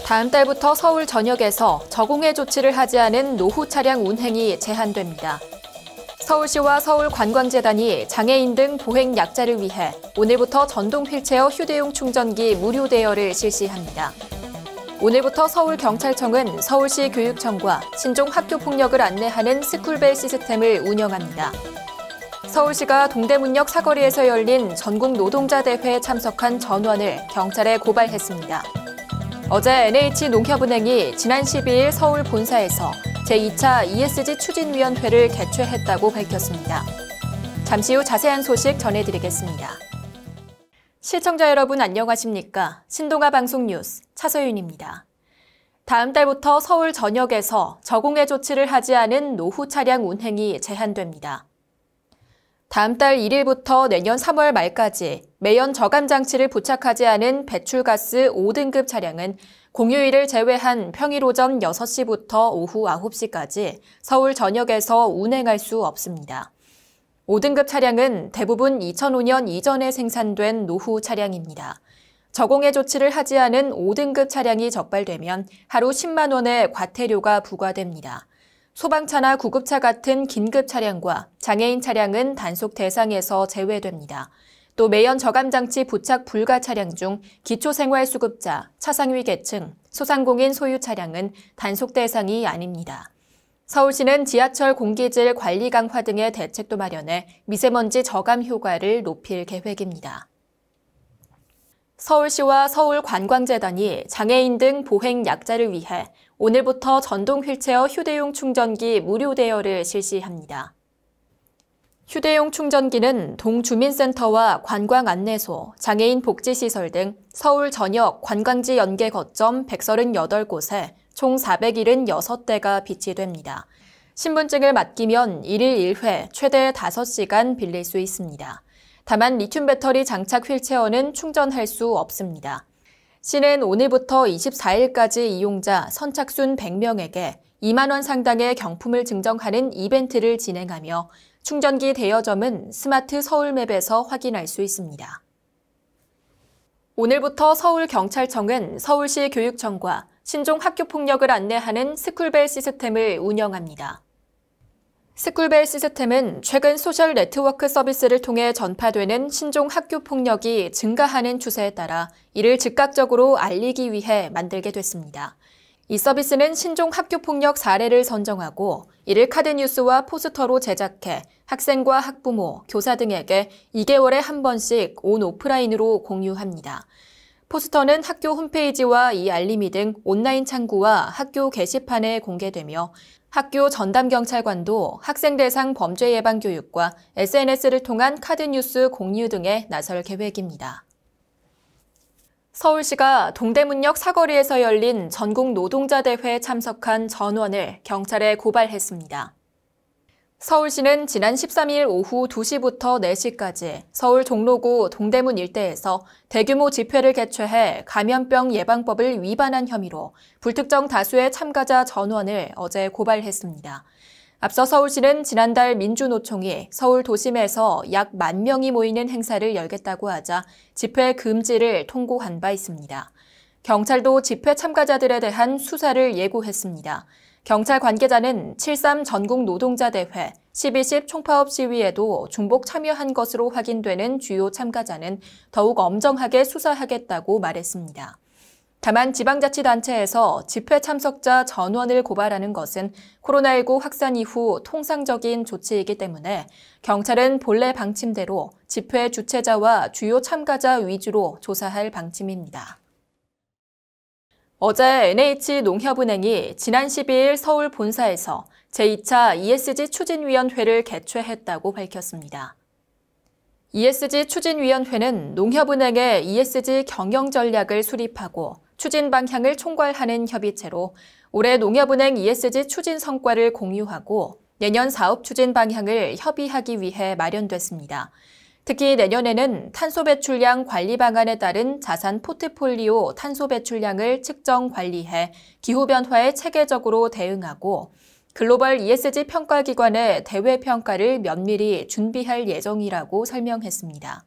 다음 달부터 서울 전역에서 저공해 조치를 하지 않은 노후 차량 운행이 제한됩니다. 서울시와 서울관광재단이 장애인 등 보행 약자를 위해 오늘부터 전동 휠체어 휴대용 충전기 무료 대여를 실시합니다. 오늘부터 서울경찰청은 서울시 교육청과 신종 학교폭력을 안내하는 스쿨벨 시스템을 운영합니다. 서울시가 동대문역 사거리에서 열린 전국 노동자 대회에 참석한 전원을 경찰에 고발했습니다. 어제 NH농협은행이 지난 12일 서울 본사에서 제2차 ESG 추진위원회를 개최했다고 밝혔습니다. 잠시 후 자세한 소식 전해드리겠습니다. 시청자 여러분 안녕하십니까? 신동아 방송 뉴스 차서윤입니다. 다음 달부터 서울 전역에서 저공해 조치를 하지 않은 노후 차량 운행이 제한됩니다. 다음 달 1일부터 내년 3월 말까지 매연 저감 장치를 부착하지 않은 배출가스 5등급 차량은 공휴일을 제외한 평일 오전 6시부터 오후 9시까지 서울 전역에서 운행할 수 없습니다. 5등급 차량은 대부분 2005년 이전에 생산된 노후 차량입니다. 저공해 조치를 하지 않은 5등급 차량이 적발되면 하루 10만 원의 과태료가 부과됩니다. 소방차나 구급차 같은 긴급 차량과 장애인 차량은 단속 대상에서 제외됩니다. 또 매연 저감장치 부착 불가 차량 중 기초생활수급자, 차상위 계층, 소상공인 소유 차량은 단속 대상이 아닙니다. 서울시는 지하철 공기질 관리 강화 등의 대책도 마련해 미세먼지 저감 효과를 높일 계획입니다. 서울시와 서울관광재단이 장애인 등 보행 약자를 위해 오늘부터 전동 휠체어 휴대용 충전기 무료 대여를 실시합니다. 휴대용 충전기는 동주민센터와 관광안내소, 장애인 복지시설 등 서울 전역 관광지 연계 거점 138곳에 총 476대가 비치됩니다. 신분증을 맡기면 1일 1회 최대 5시간 빌릴 수 있습니다. 다만 리튬 배터리 장착 휠체어는 충전할 수 없습니다. 시는 오늘부터 24일까지 이용자 선착순 100명에게 2만 원 상당의 경품을 증정하는 이벤트를 진행하며 충전기 대여점은 스마트 서울맵에서 확인할 수 있습니다. 오늘부터 서울경찰청은 서울시 교육청과 신종 학교폭력을 안내하는 스쿨벨 시스템을 운영합니다. 스쿨벨 시스템은 최근 소셜 네트워크 서비스를 통해 전파되는 신종 학교폭력이 증가하는 추세에 따라 이를 즉각적으로 알리기 위해 만들게 됐습니다. 이 서비스는 신종 학교폭력 사례를 선정하고 이를 카드뉴스와 포스터로 제작해 학생과 학부모, 교사 등에게 2개월에 한 번씩 온 오프라인으로 공유합니다. 포스터는 학교 홈페이지와 이 알림이 등 온라인 창구와 학교 게시판에 공개되며 학교 전담경찰관도 학생 대상 범죄 예방 교육과 SNS를 통한 카드뉴스 공유 등에 나설 계획입니다. 서울시가 동대문역 사거리에서 열린 전국 노동자 대회에 참석한 전원을 경찰에 고발했습니다. 서울시는 지난 13일 오후 2시부터 4시까지 서울 종로구 동대문 일대에서 대규모 집회를 개최해 감염병 예방법을 위반한 혐의로 불특정 다수의 참가자 전원을 어제 고발했습니다. 앞서 서울시는 지난달 민주노총이 서울 도심에서 약 10,000명이 모이는 행사를 열겠다고 하자 집회 금지를 통고한 바 있습니다. 경찰도 집회 참가자들에 대한 수사를 예고했습니다. 경찰 관계자는 7.3 전국 노동자 대회, 12.10 총파업 시위에도 중복 참여한 것으로 확인되는 주요 참가자는 더욱 엄정하게 수사하겠다고 말했습니다. 다만 지방자치단체에서 집회 참석자 전원을 고발하는 것은 코로나19 확산 이후 통상적인 조치이기 때문에 경찰은 본래 방침대로 집회 주최자와 주요 참가자 위주로 조사할 방침입니다. 어제 NH농협은행이 지난 12일 서울 본사에서 제2차 ESG 추진위원회를 개최했다고 밝혔습니다. ESG 추진위원회는 농협은행의 ESG 경영 전략을 수립하고 추진 방향을 총괄하는 협의체로 올해 농협은행 ESG 추진 성과를 공유하고 내년 사업 추진 방향을 협의하기 위해 마련됐습니다. 특히 내년에는 탄소 배출량 관리 방안에 따른 자산 포트폴리오 탄소 배출량을 측정 관리해 기후변화에 체계적으로 대응하고 글로벌 ESG 평가기관의 대외 평가를 면밀히 준비할 예정이라고 설명했습니다.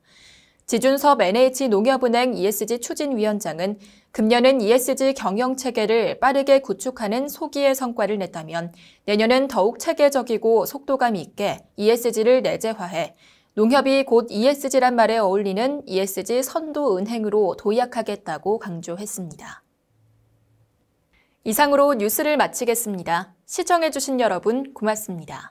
지준섭 NH농협은행 ESG 추진위원장은 금년은 ESG 경영체계를 빠르게 구축하는 소기의 성과를 냈다면 내년은 더욱 체계적이고 속도감 있게 ESG를 내재화해 농협이 곧 ESG란 말에 어울리는 ESG 선도은행으로 도약하겠다고 강조했습니다. 이상으로 뉴스를 마치겠습니다. 시청해주신 여러분 고맙습니다.